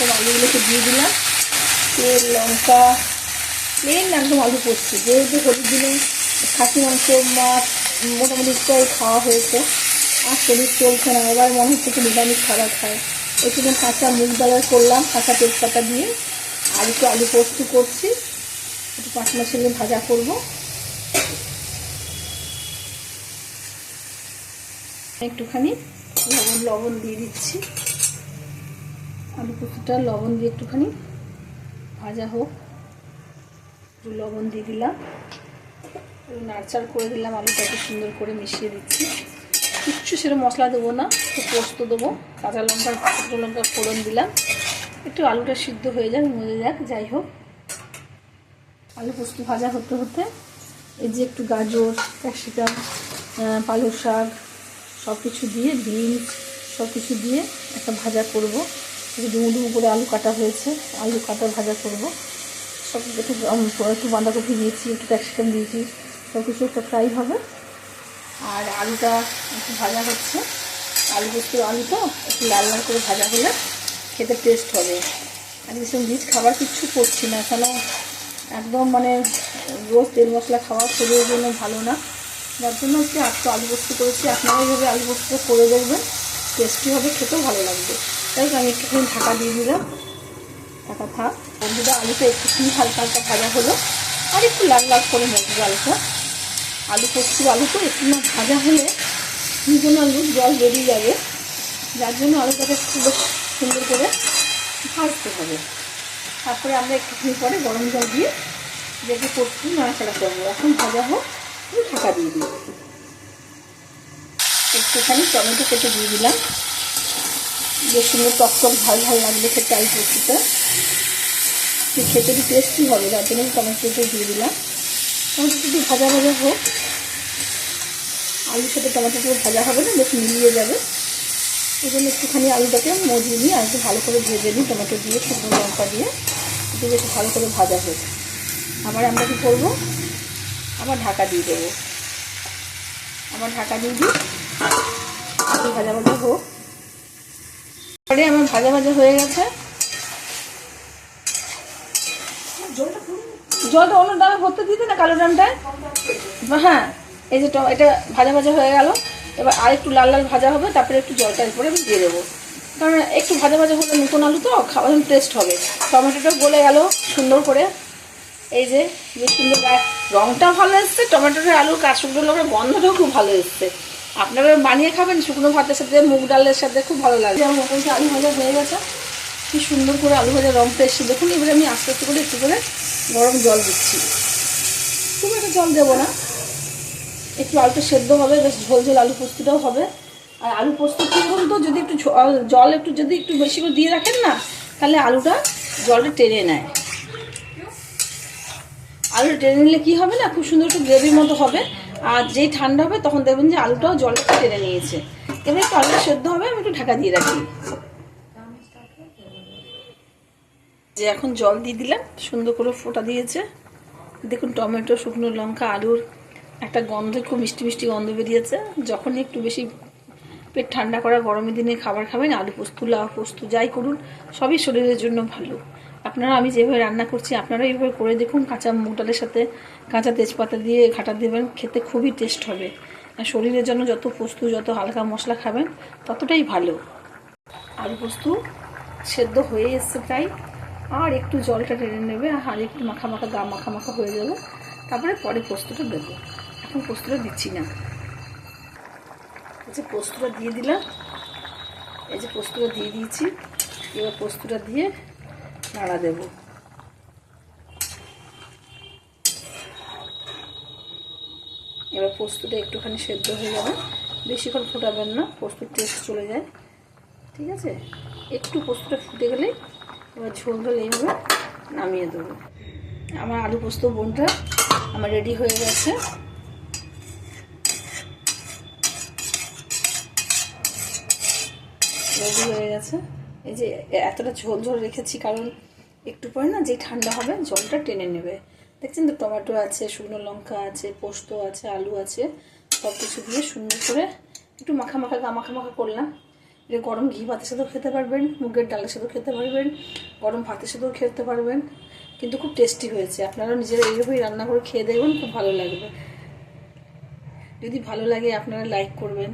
সব আলুগুলোকে দিয়ে দিলাম। তেল, লঙ্কা, প্লেন একদম আলু পোস্ত। যেহেতু হলুদ দিনে খাসি মাংস, মাছ মোটামুটি প্রায় খাওয়া হয়েছে, আর শরীর চলছে না, এবার মনে হচ্ছে একটু নিরামিষ খাবার খায়। একটু কাঁচা মুগ ডালের করলাম কাঁচা তেজপাতা দিয়ে, আর একটু আলু পোস্ত করছি, একটু পাঁচ মশলা ভাজা করবো। একটুখানি লবণ দিয়ে দিচ্ছি। আলু পোস্তটা লবণ দিয়ে একটুখানি ভাজা হোক, একটু লবণ দিয়ে দিলাম, নাড়চাড় করে দিলাম, আলুটাকে সুন্দর করে মিশিয়ে দিচ্ছি। কিচ্ছু সেরকম মশলা দেবো না, একটু পোস্ত দেবো, কাঁচা লঙ্কার শুকনো লঙ্কা ফোড়ন দিলাম, একটু আলুটা সিদ্ধ হয়ে যাক, মজে যাক। যাই হোক, আলু পোস্ত ভাজা হতে হতে এই যে একটু গাজর, ক্যাপসিকাম, পালং শাক সব কিছু দিয়ে, বিনস সব কিছু দিয়ে একটা ভাজা করব। একটু ডুমো ডুমো করে আলু কাটা হয়েছে, আলু কাটা ভাজা করব। সব একটু বাঁধাকপি দিয়েছি, একটু ক্যাপসিকাম দিয়েছি, সব কিছু একটা ফ্রাই হবে। আর আলুটা একটু ভাজা হচ্ছে, আলু পোস্ত আলু তো একটু লাল লাল করে ভাজা হলে খেতে টেস্ট হবে। আর এসব রিচ খাবার কিচ্ছু করছি না, কেন একদম রোজ তেল মশলা খাওয়া শরীরের জন্য ভালো না, যার জন্য একটু আলু পোস্ত করেছি। আপনারা এইভাবে আলু পোস্ত করে দেখবেন, টেস্টি হবে, খেতেও ভালো লাগবে। তাই আমি একটুখানি ঢাকা দিয়ে দিলাম, ঢাকা থাক। বন্ধুরা, আলুটা একটুখানি হালকা হালকা ভাজা হলো, আর একটু লাল লাল করে মজবো আলুটা। আলু পোস্ত আলু তো একটু না ভাজা হলে কোনো আলুর জল বেরিয়ে যাবে, যার জন্য আলুটাকে খুব সুন্দর করে ভাজতে হবে। তারপরে আমরা একটুখানি পরে গরম জল দিয়ে যেটি পোস্ত নাড়াচাড়া করবো। এখন ভাজা হোক, ঢাকা দিয়ে দিই। একটুখানি টমেটো কেটে দিয়ে দিলাম, বেশ সুন্দর টক টক ঝাল ঝাল লাগবে খেতে আলু পোস্তটা, খেতে একটু টেস্টি হবে, যার জন্য টমেটোটা দিয়ে দিলাম। টমেটো একটু ভাজা ভাজা হোক, আলুর সাথে টমেটোটা ভাজা হবে না, বেশ মিলিয়ে যাবে। এই জন্য একটুখানি আলুটাকে মজিয়ে নিয়ে আর একটু ভালো করে ভেজে নিই, টমেটো দিয়ে শুকনো লঙ্কা দিয়ে একটু বেশ ভালো করে ভাজা হোক। আবার আমরা কী করবো, আবার ঢাকা দিয়ে দেবো, আবার ঢাকা দিয়ে দিই, আলু ভাজা ভাজা হোক। পরে আমার ভাজা ভাজা হয়ে গেছে, জলটা অন্য ডালে ভরতে দিতে না, কালো ড্রামটায়। হ্যাঁ, এই যে এটা ভাজা ভাজা হয়ে গেল, এবার আর একটু লাল লাল ভাজা হবে, তারপরে একটু জলটা এরপরে আমি দিয়ে দেবো, কারণ একটু ভাজা ভাজা হলে নতুন আলু তো খাওয়ার টেস্ট হবে। টমেটোটা গলে গেল সুন্দর করে, এই যে সুন্দর রঙটা ভালো এসছে, টমেটোটা আলুর শুকনো লঙ্কার গন্ধটাও খুব ভালো এসছে। আপনারা বানিয়ে খাবেন শুকনো ভাতের সাথে, মুগ ডালের সাথে, খুব ভালো লাগে। আমার মোটামুটি আলু ভাজা হয়ে গেছে, কি সুন্দর করে আলু ভাজা রঙটা এসছে দেখুন। এবারে আমি আস্তে আস্তে করে একটু করে গরম জল দিচ্ছি, খুব একটা জল দেবো না, একটু আলুটা সেদ্ধ হবে, বেশ ঝোল ঝোল আলু পোস্তটাও হবে। আর আলু পোস্ত কী বলুন তো, যদি একটু জল যদি একটু বেশি করে দিয়ে রাখেন না, তাহলে আলুটা জলটা টেনে নেয়। আলুটা টেনে নিলে কী হবে না, খুব সুন্দর একটু গ্রেভির মতো হবে। আর যেই ঠান্ডা হবে তখন দেখবেন যে আলুটাও জলটা টেনে নিয়েছে। এবার একটু আলুটা সেদ্ধ হবে, আমি একটু ঢাকা দিয়ে রাখি। যে এখন জল দিয়ে দিলাম, সুন্দর করে ফোটা দিয়েছে দেখুন। টমেটো, শুকনো লঙ্কা, আলুর একটা গন্ধ, খুব মিষ্টি মিষ্টি গন্ধ বেরিয়েছে। যখনই একটু বেশি পেট ঠান্ডা করা গরমের দিনে খাবার খাবেন, আলু পোস্ত, লাউ পোস্ত যাই করুন, সবই শরীরের জন্য ভালো। আপনারা, আমি যেভাবে রান্না করছি আপনারা এইভাবে করে দেখুন, কাঁচা মুগ ডালের সাথে কাঁচা তেজপাতা দিয়ে ঘাটা দেবেন, খেতে খুবই টেস্ট হবে। আর শরীরের জন্য যত পোস্ত, যত হালকা মশলা খাবেন ততটাই ভালো। আলু পোস্ত সেদ্ধ হয়ে এসছে প্রায়, আর একটু জলটা টেনে নেবে, আর একটু মাখা মাখা মাখা মাখা হয়ে যাবে, তারপরে পরে পোস্তটা দেবো। এখন পোস্তটা দিচ্ছি না, এই যে পোস্তটা দিয়ে দিলাম, এই যে পোস্তটা দিয়ে দিয়েছি। এবার পোস্তটা দিয়ে নাড়া দেব। এবার পোস্তটা একটুখানি সেদ্ধ হয়ে যাবে, বেশিক্ষণ ফোটাবেন না, পোস্তর টেস্ট চলে যায়, ঠিক আছে। একটু পোস্তটা ফুটে গেলে এবার ঝোল ঝোল এইভাবে নামিয়ে দেবো। আমার আলু পোস্ত বোনটা আমার রেডি হয়ে গেছে। রেডি হয়ে গেছে, এই যে এতটা ঝোল ঝোল রেখেছি, কারণ একটু পরে না যে ঠান্ডা হবে জলটা টেনে নেবে। দেখছেন তো, টমেটো আছে, শুকনো লঙ্কা আছে, পোস্ত আছে, আলু আছে, সব কিছু দিয়ে সুন্দর করে একটু মাখা মাখা করলাম। এটা গরম ঘি ভাতের সাথেও খেতে পারবেন, মুগের ডালের সাথেও খেতে পারবেন, গরম ভাতের সাথেও খেতে পারবেন, কিন্তু খুব টেস্টি হয়েছে। আপনারা নিজেরা এইভাবেই রান্না করে খেয়ে দেখবেন, খুব ভালো লাগবে। যদি ভালো লাগে আপনারা লাইক করবেন।